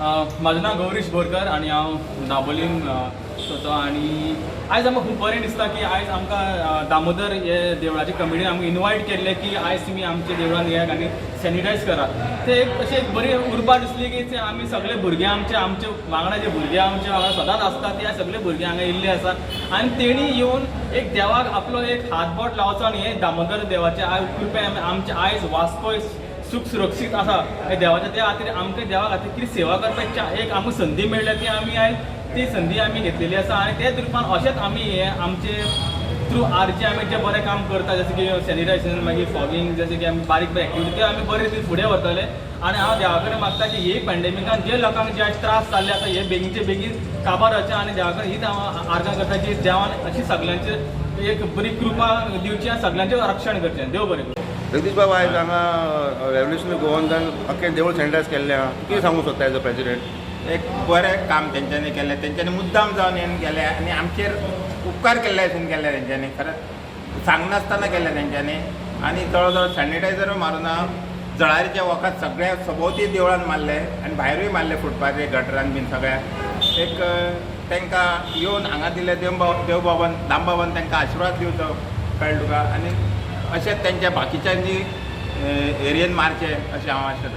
म्हाजें नांव गौरीश बोरकर आनी हांव दाबोलीम करता आनी आयज आमकां खूब बरें दिसता की आयज आमकां दामोदर हे देवळाचे कमिटीन आमकां इनवायट केल्ले की आयज तुमी आमच्या देवळान येयात आनी सॅनिटायज करात. ते एक अशी एक बरी उर्बा दिसली की ते आमी सगळे भुरगे आमचे वांगडा जे भुरगे आमचे वांगडा सदांच आसतात ते सगळे भुरगे हांगा येयल्ले आसा आनी तेणी येवन एक देवाक आपलो एक हातबोट लावचो आनी हे दामोदर देवाचे आयज कृपे आमचे आयज वास्को सुख सुरक्षीत आसा हे देवाच्या त्या खातीर आमकां देवा खातीर कितें सेवा करपाची एक आमकां संदी मेळ्ळ्या ती आमी आयज ती संदी आमी घेतलेली आसा आनी तेच रुपान अशेंच आमी हे आमचे थ्रू आरचे आमी जे बरें काम करता जशें की सॅनिटायझेशन मागीर फॉगिंग जशें की आमी बारीक बारीक एक्टिविटी ते आमी बरे दीस फुडें व्हरतले आनी हांव देवा कडेन मागता की हे पॅन्डेमिकान जे लोकांक जे आज त्रास जाल्ले आसा हे बेगीनचे बेगीन काबार जावचे आनी देवा कडेन हीच हांव आर्गां करता की देवान अशी सगळ्यांचे एक बरी कृपा दिवची आनी सगळ्यांचें रक्षण करचें. देव बरें करूं. जगदीश बाबा आयज हांगा रेव्होल्युशनरी गोवन्सान अख्खें देवूळ सॅनिटायज केल्लें आहा. कितें सांगूं सोदता एज अ प्रेसिडेंट? एक बरें काम तेंच्यांनी केलें. तेंच्यांनी मुद्दाम जावन येवन गेले आनी आमचेर उपकार केल्ले हितून केले तेंच्यांनी. खरेंच सांगनासतना केलें तेंच्यांनी आनी जवळ जवळ सॅनिटायझर मारून जळारीच्या वखद सगळ्या सभोवती देवळान मारले आनी भायरूय मारले फुटपाथेर गटरान बीन सगळ्या. एक तांकां येवन हांगा दिले देवबाबान दामबाबान तांकां आशिर्वाद दिवचो कळ्ळें तुका. आनी अशेंच तेंच्या बाकीच्यांनी एरियेन मारचें अशें हांव आशा